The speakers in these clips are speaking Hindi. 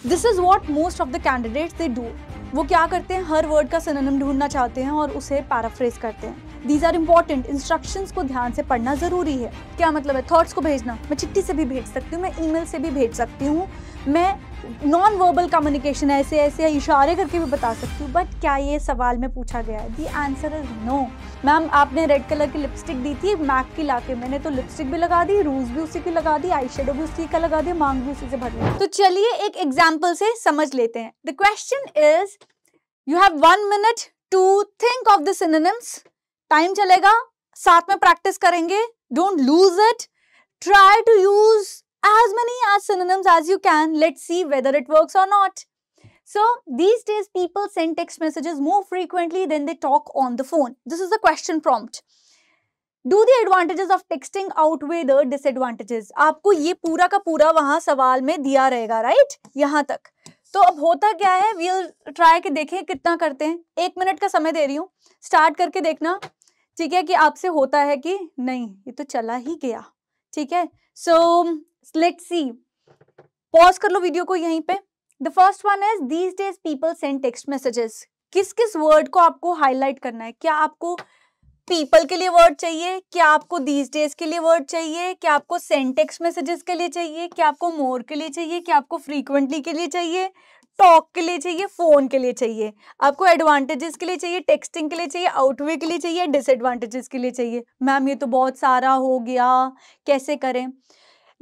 This is what most of the candidates they do. वो क्या करते हैं, हर वर्ड का सिनोनिम ढूंढना चाहते हैं और उसे पैराफ्रेज करते हैं। दीज आर इंपॉर्टेंट, इंस्ट्रक्शंस को ध्यान से पढ़ना जरूरी है। क्या मतलब है, थॉट्स को भेजना मैं चिट्ठी से भी भेज सकती हूँ, मैं ईमेल से भी भेज सकती हूँ, मैं नॉन वर्बल कम्युनिकेशन ऐसे ऐसे इशारे करके भी बता सकती हूँ। बट क्या ये सवाल में पूछा गया है? The answer is no. Ma'am आपने रेड कलर की लिपस्टिक दी थी मैक की लाके, मैंने तो लिपस्टिक भी लगा दी, रूज भी उसी की लगा दी, आई शेडो भी उसी का लगा दिया, मांग भी उसी से भर लिया। तो चलिए एक एग्जाम्पल से समझ लेते हैं। The question is you have 1 minute to think of the synonyms. Time चलेगा, साथ में प्रैक्टिस करेंगे, don't lose it, try to use as many as synonyms as you can. Let's see whether it works or not. So these days people send text messages more frequently than they talk on the phone. This is the question prompt. Do the advantages of texting outweigh the disadvantages? आपको ये पूरा का पूरा वहां सवाल में दिया रहेगा, राइट? यहाँ तक। तो अब होता क्या है, we'll try के देखें कितना करते हैं। 1 minute का समय दे रही हूँ, स्टार्ट करके देखना, ठीक है, कि आपसे होता है कि नहीं। ये तो चला ही गया, ठीक है। So let's see. पॉज कर लो वीडियो को यहीं पे। The first one is these days people send text messages. किस किस वर्ड को आपको हाईलाइट करना है? क्या आपको people के लिए वर्ड चाहिए? क्या आपको these days के लिए वर्ड चाहिए? क्या आपको send text messages के लिए चाहिए? क्या आपको more के लिए चाहिए? क्या आपको frequently के लिए चाहिए? टॉक के लिए चाहिए? फोन के लिए चाहिए? आपको एडवांटेजेस के लिए चाहिए? टेक्सटिंग के लिए चाहिए? आउटवे के लिए चाहिए? डिसएडवांटेजेस के लिए चाहिए? मैम ये तो बहुत सारा हो गया, कैसे करें?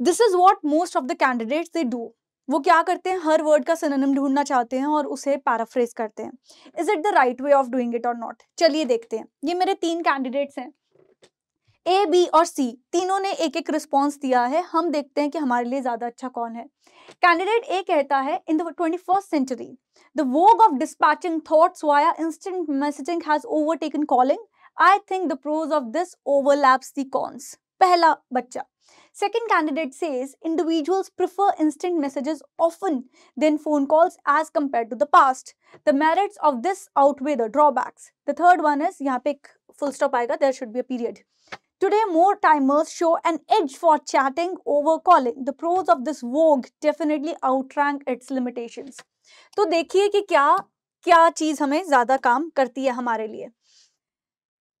This is what most of the candidates they do. वो क्या करते हैं, हर वर्ड का सिनोनिम ढूंढना चाहते हैं और उसे पैराफ्रेज करते हैं। Is it the right way of doing it और नॉट? चलिए देखते हैं। ये मेरे 3 कैंडिडेट्स हैं, ए, बी और सी। तीनों ने एक एक रिस्पॉन्स दिया है। हम देखते हैं कि हमारे लिए ज्यादा अच्छा कौन है। कैंडिडेट ए कहता है, in the 21st century the vogue of dispatching thoughts via instant messaging has overtaken calling. I think the pros of this overlaps the cons. पहला बच्चा। Second candidate says individuals prefer instant messages often than phone calls as compared to the past. The merits of this outweigh the drawbacks. The third one is, यहाँ पे एक full stop आएगा, there should be a period. Today, more timers show an edge for chatting over calling. The pros of this vogue definitely outrank its limitations. तो देखिए कि क्या चीज हमें ज्यादा काम करती है हमारे लिए।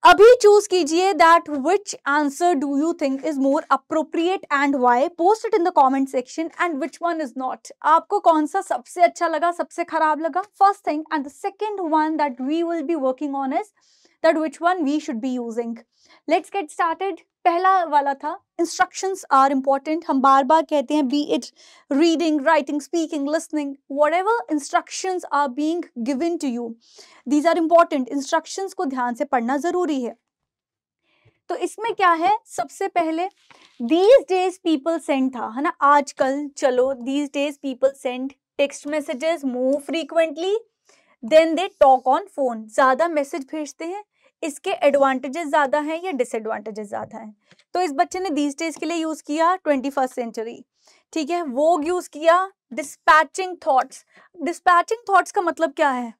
अभी चूज कीजिए that which answer do you think is more appropriate and why. Post it in the comment section and which one is not. आपको कौन सा सबसे अच्छा लगा, सबसे खराब लगा? First thing, and the second one that we will be working on is that which one we should be using. Let's get started. पहला वाला था instructions are important. हम बार बार कहते हैं, be it reading, writing, speaking, listening, whatever instructions are being given to you, these are important. Instructions को ध्यान से पढ़ना जरूरी है। तो इसमें क्या है, सबसे पहले these days people send था, है ना, आजकल। चलो, these days people send text messages more frequently than they talk on phone. ज्यादा मैसेज भेजते हैं। इसके एडवांटेजेस ज्यादा हैं या डिसएडवांटेजेस ज्यादा हैं? तो इस बच्चे ने these days के लिए यूज किया 21st century, ठीक है। vogue यूज किया, dispatching thoughts. dispatching thoughts का मतलब क्या है?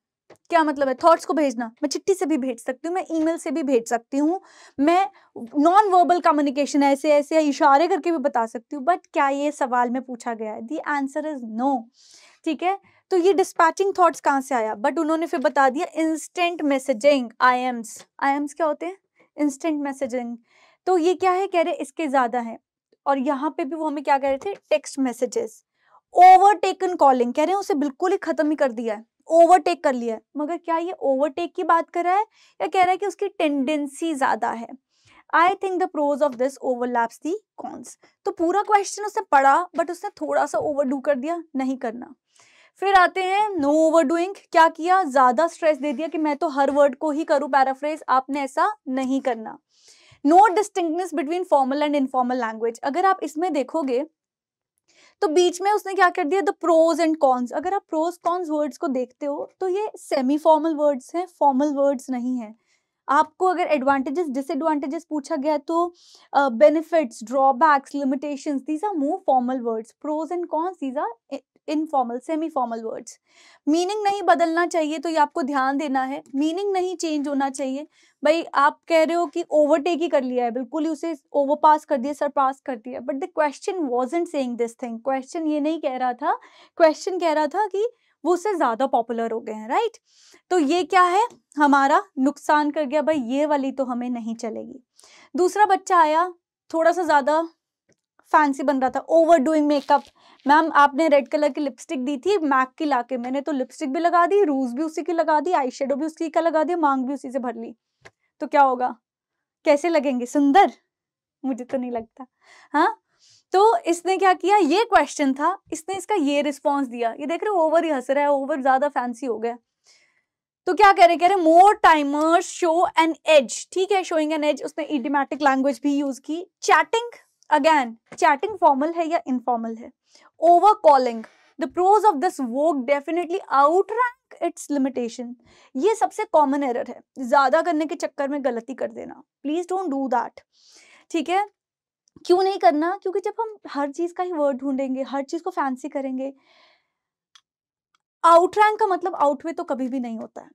क्या मतलब है? थॉट्स को भेजना मैं चिट्ठी से भी भेज सकती हूँ, मैं ईमेल से भी भेज सकती हूँ, मैं नॉन वर्बल कम्युनिकेशन ऐसे ऐसे इशारे करके भी बता सकती हूँ। बट क्या ये सवाल में पूछा गया है? दी आंसर इज नो, ठीक है। तो ये डिस्पैचिंग थॉट्स कहाँ से आया? बट उन्होंने फिर बता दिया इंस्टेंट मैसेजिंग, आईएम्स। आईएम्स क्या होते हैं? Instant messaging. तो ये क्या है, कह रहे इसके ज्यादा है। और यहाँ पे भी वो हमें क्या कह रहे थे, टेक्स्ट मैसेजेस। ओवरटेकन कॉलिंग, कह रहे हैं उसे बिल्कुल ही खत्म ही कर दिया है, ओवरटेक कर लिया है। मगर क्या ये ओवरटेक की बात कर रहा है या कह रहा है कि उसकी टेंडेंसी ज्यादा है? I think the pros of this overlaps the cons. तो पूरा क्वेश्चन उसने पढ़ा बट उसने थोड़ा सा ओवरडू कर दिया, नहीं करना। फिर आते हैं नो ओवरडूइंग। क्या किया, ज्यादा स्ट्रेस दे दिया कि मैं तो हर वर्ड को ही करूं पैराफ्रेज। आपने ऐसा नहीं करना। No distinctness between formal and informal language. अगर आप इसमें देखोगे तो बीच में उसने क्या कर दिया, द प्रोज एंड कॉन्स। अगर आप प्रोज कॉन्स वर्ड्स को देखते हो तो ये सेमी फॉर्मल वर्ड्स हैं, फॉर्मल वर्ड्स नहीं है। आपको अगर एडवांटेजेस डिसएडवांटेजेस पूछा गया तो benefits, drawbacks, limitations, these are more formal words. Pros and cons, these are informal, semi formal words. Meaning नहीं बदलना चाहिए, तो ये आपको ध्यान देना है, मीनिंग नहीं चेंज होना चाहिए। भाई आप कह रहे हो कि ओवरटेक ही कर लिया है, बिल्कुल ही उसे ओवरपास कर दिया, सरपास कर दिया, but the question wasn't saying this thing. Question ये नहीं कह रहा था, क्वेश्चन कह रहा था कि वो उससे ज्यादा पॉपुलर हो गए हैं, राइट। तो ये क्या है, हमारा नुकसान कर गया भाई, ये वाली तो हमें नहीं चलेगी। दूसरा बच्चा आया, थोड़ा सा ज्यादा फैंसी बन रहा था, ओवर डूइंग मेकअप। मैम आपने रेड कलर की लिपस्टिक दी थी मैक की लाके, मैंने तो लिपस्टिक भी लगा दी, रूज भी उसी की लगा दी, आई शेडो भी उसी का लगा दिया, मांग भी उसी से भर ली, तो क्या होगा, कैसे लगेंगे, सुंदर? मुझे तो नहीं लगता। हाँ, तो इसने क्या किया, ये क्वेश्चन था, इसने इसका ये रिस्पॉन्स दिया, ये देख रहे हो ओवर ही हंस रहा है, ओवर ज्यादा फैंसी हो गया। तो क्या कह रहे more timers show an age, ठीक है, शोइंग एन एज, उसने इडियोमैटिक लैंग्वेज भी यूज की। चैटिंग, अगेन चैटिंग फॉर्मल है या इनफॉर्मल है। Over calling, the pros of this work definitely outrank its limitation, ये सबसे कॉमन एरर है, ज्यादा करने के चक्कर में गलती कर देना, प्लीज डोंट डू दैट, ठीक है। क्यों नहीं करना, क्योंकि जब हम हर चीज का ही वर्ड ढूंढेंगे, हर चीज को फैंसी करेंगे, आउटरैंक का मतलब आउटवे तो कभी भी नहीं होता है,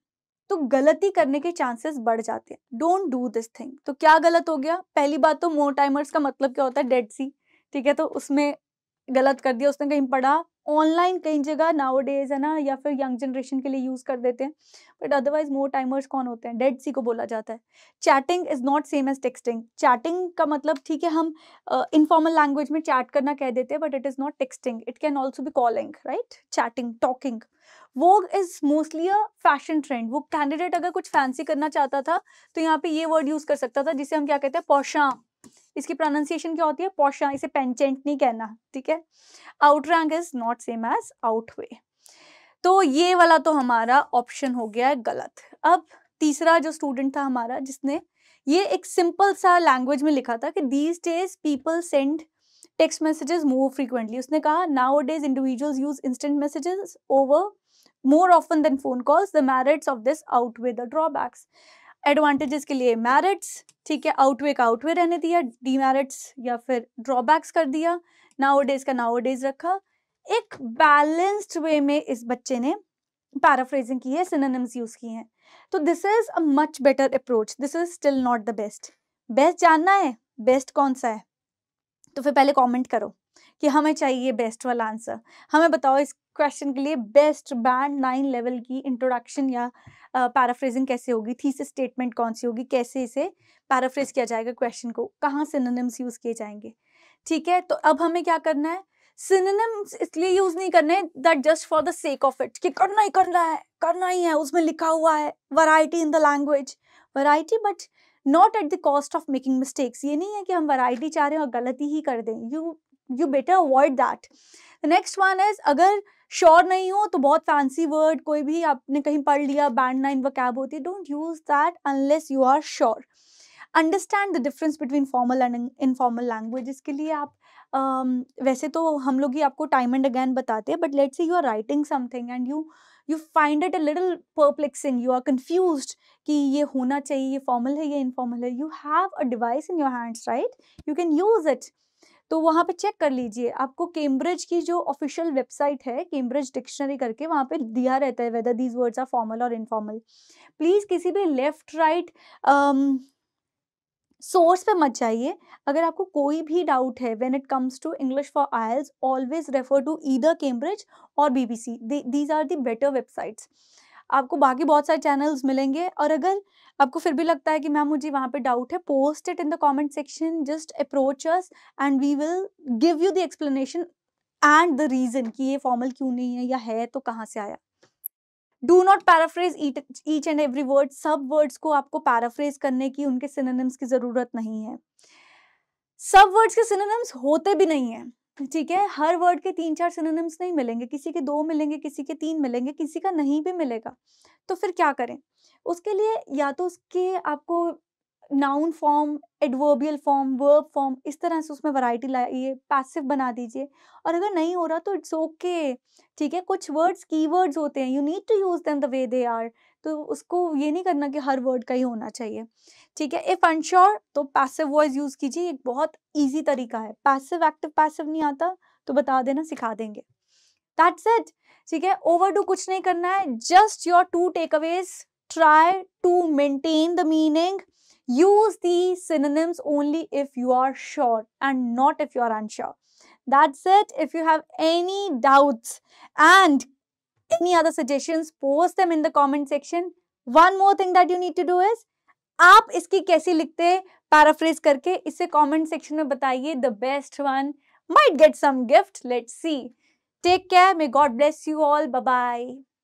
तो गलती करने के चांसेस बढ़ जाते हैं। Don't do this thing. तो क्या गलत हो गया, पहली बात तो मोर टाइमर्स का मतलब क्या होता है, डेड सी, ठीक है, तो उसमें गलत कर दिया उसने, कहीं पढ़ा ऑनलाइन कई जगह नाउ डेज है ना, या फिर यंग जनरेशन के लिए यूज कर देते हैं, बट अदरवाइज मोर टाइमर्स कौन होते हैं, डेड सी को बोला जाता है। Chatting is not same as texting, chatting का मतलब ठीक है हम इनफॉर्मल लैंग्वेज में चैट करना कह देते हैं, but it is not texting, it can also be calling, right, chatting, talking. वो is mostly a fashion trend, वो कैंडिडेट अगर कुछ फैंसी करना चाहता था तो यहाँ पे ये वर्ड यूज कर सकता था, जिसे हम क्या कहते हैं, पौशा, इसकी प्रोनाउंसिएशन क्या होती है, पौशा, इसे पेंचेंट नहीं कहना, ठीक है। Outrank is not same as outweigh, तो ये वाला तो हमारा ऑप्शन हो गया है गलत। अब तीसरा जो स्टूडेंट था हमारा, जिसने ये एक सिंपल सा लैंग्वेज में लिखा था कि these days people send text messages more frequently, उसने कहा now days individuals use instant messages over more often than phone calls, the merits of this outweigh the drawbacks। Advantages के लिए merits, ठीक है, outweigh का outweigh रहने दिया, demerits या फिर drawbacks कर दिया, nowadays का nowadays रखा। एक बैलेंस्ड वे में इस बच्चे ने पैराफ्रेजिंग की है, सिनोनिम्स यूज किए हैं, तो this is a much better approach, this is still not the best. Best जानना है, बेस्ट कौन सा है, तो फिर पहले कमेंट करो कि हमें चाहिए बेस्ट वाला आंसर। हमें बताओ इस क्वेश्चन के लिए बेस्ट बैंड 9 लेवल की इंट्रोडक्शन या पैराफ्रेजिंग कैसे होगी, थीसिस स्टेटमेंट कौन सी होगी, कैसे इसे पैराफ्रेज किया जाएगा क्वेश्चन को, कहाँ सिनोनिम्स यूज किए जाएंगे, ठीक है। तो अब हमें क्या करना है, सिनोनिम्स इसलिए यूज नहीं करने that just for the sake of it, कि करना ही करना है, करना ही है, उसमें लिखा हुआ है variety in the language, variety but not at the cost of making mistakes. ये नहीं है कि हम वैरायटी चाह रहे हैं और गलती ही कर दें, you better avoid that. Next one is, अगर श्योर नहीं हो तो बहुत फैंसी वर्ड कोई भी आपने कहीं पढ़ लिया, बैंड 9 वोकैब होती है, don't use that unless you are sure. Understand the difference between formal and informal language. इसके लिए आप वैसे तो हम लोग ही आपको टाइम एंड अगेन बताते हैं, but let's say you are writing something and you find it a little perplexing, you are confused कि ये होना चाहिए, ये फॉर्मल है, ये इनफॉर्मल है, you have a device in your hands, right, you can use it. तो वहाँ पे चेक कर लीजिए, आपको कैम्ब्रिज की जो ऑफिशियल वेबसाइट है, कैम्ब्रिज डिक्शनरी करके, वहाँ पे दिया रहता है whether these words are formal और इनफॉर्मल। प्लीज किसी भी लेफ्ट राइट सोर्स पे मत जाइए। अगर आपको कोई भी डाउट है when it comes to English for IELTS, always refer to either Cambridge और BBC, these are the better websites. आपको बाकी बहुत सारे चैनल्स मिलेंगे, और अगर आपको फिर भी लगता है कि मैम मुझे वहाँ पे डाउट है, post it in the comment section, just approach us and we will give you the explanation and the reason कि ये फॉर्मल क्यों नहीं है, या है तो कहाँ से आया। Do not paraphrase each and every word, सब वर्ड्स को आपको पैराफ्रेज करने की, उनके सिनोनिम्स की जरूरत नहीं है। सब वर्ड्स के सिनोनिम्स होते भी नहीं है, ठीक है, हर वर्ड के 3-4 सिनोनिम्स नहीं मिलेंगे, किसी के 2 मिलेंगे, किसी के 3 मिलेंगे, किसी का नहीं भी मिलेगा। तो फिर क्या करें, उसके लिए या तो उसके आपको noun form, adverbial form, verb form, इस तरह से उसमें वैरायटी लाइए, पैसिव बना दीजिए, और अगर नहीं हो रहा तो इट्स ओके, ठीक है। कुछ वर्ड्स कीवर्ड्स होते हैं, you need to use them the way they are, तो उसको ये नहीं करना कि हर वर्ड का ही होना चाहिए, ठीक है। इफ अनश्योर तो पैसिव वॉइस यूज कीजिए, एक बहुत ईजी तरीका है। पैसिव एक्टिव पैसिव नहीं आता तो बता देना, सिखा देंगे। दैट्स इट, ठीक है। ओवरडू कुछ नहीं करना है, just your 2 takeaways, try to maintain the meaning, use the synonyms only if you are sure and not if you are unsure. That's it. If you have any doubts and any other suggestions, post them in the comment section. One more thing that you need to do is, आप इसकी कैसी लिखते पैराफ्रेज करके इसे comment section में बताइए. The best one might get some gift. Let's see. Take care. May God bless you all. Bye bye.